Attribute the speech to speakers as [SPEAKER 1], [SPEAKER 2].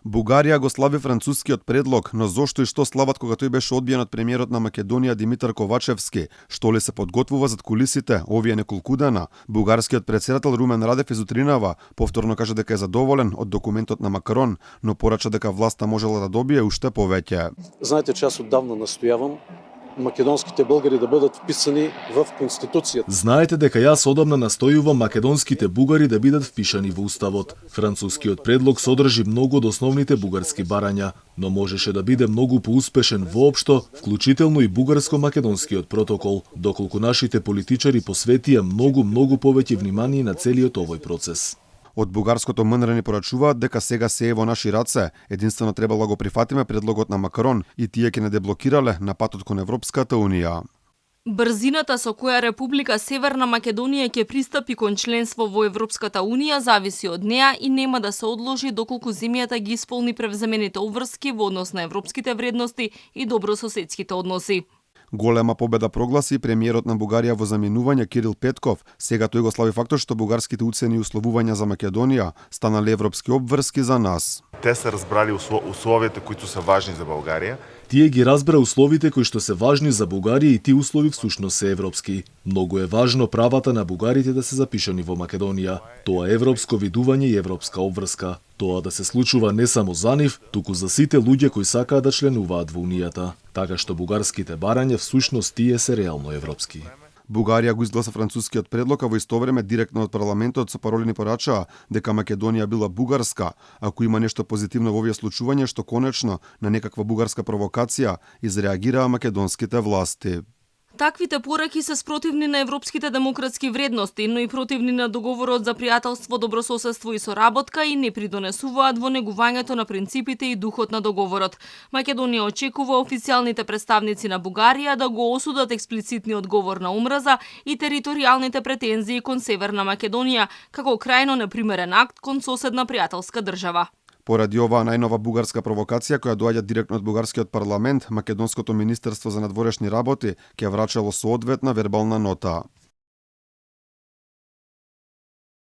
[SPEAKER 1] Бугарија го слави францускиот предлог, но зошто и што слават кога тој беше одбиен од премиерот на Македонија Димитар Ковачевски? Што ли се подготвува зад кулисите овие неколку дена? Бугарскиот претседател Румен Радев изутринава повторно каже дека е задоволен од документот на Макрон, но порача дека власта можела да добие уште повеќе.
[SPEAKER 2] Знаете, че аз отдавна настојавам македонските българи да бидат вписани в Конституцијата.
[SPEAKER 3] Знаете дека јас одамна настојувам македонските бугари да бидат впишани во уставот. Францускиот предлог содржи многу од основните бугарски барања, но можеше да биде многу поуспешен воопшто, вклучително и бугарско-македонскиот протокол, доколку нашите политичари посветија многу повеќе внимание на целиот овој процес.
[SPEAKER 1] Од бугарското МНР ни порачуваат дека сега се е во наши раце. Единствено требало да го прифатиме предлогот на Макрон и тие ќе не деблокирале на патот кон Европската Унија.
[SPEAKER 4] Брзината со која Република Северна Македонија ќе пристапи кон членство во Европската Унија зависи од неа и нема да се одложи доколку земјата ги исполни превземените обврски во однос на европските вредности и добрососедските односи.
[SPEAKER 1] Голема победа прогласи премиерот на Бугарија во заминување Кирил Петков. Сега тој го слави фактот што бугарските уцени и условувања за Македонија станале европски обврски за нас.
[SPEAKER 5] Те се разбрали условията, които са важни за Българија.
[SPEAKER 3] Тие ги разбра условите кои што се важни за Бугарија и тие услови всушност се европски. Многу е важно правата на бугарите да се запишани во Македонија. Тоа е европско видување и европска обврска. Тоа да се случува не само за нив, туку за сите луѓе кои сакаат да членуваат во Унијата. Така што бугарските барања всушност тие се реално европски.
[SPEAKER 1] Бугарија го изгласа францускиот предлог, а во исто време директно од парламентот со пароли ни порачаа дека Македонија била бугарска, ако има нешто позитивно во овие случувања што конечно на некаква бугарска провокација изреагираа македонските власти.
[SPEAKER 4] Таквите пораки се спротивни на европските демократски вредности, но и противни на договорот за пријателство, добрососедство и соработка и не придонесуваат во негувањето на принципите и духот на договорот. Македонија очекува официјалните представници на Бугарија да го осудат експлицитниот говор на омраза и територијалните претензии кон Северна Македонија, како крајно непримерен акт кон соседна пријателска држава.
[SPEAKER 1] Поради оваа најнова бугарска провокација која доаѓа директно од бугарскиот парламент, македонското министерство за надворешни работи ќе врачало соодветна вербална нота.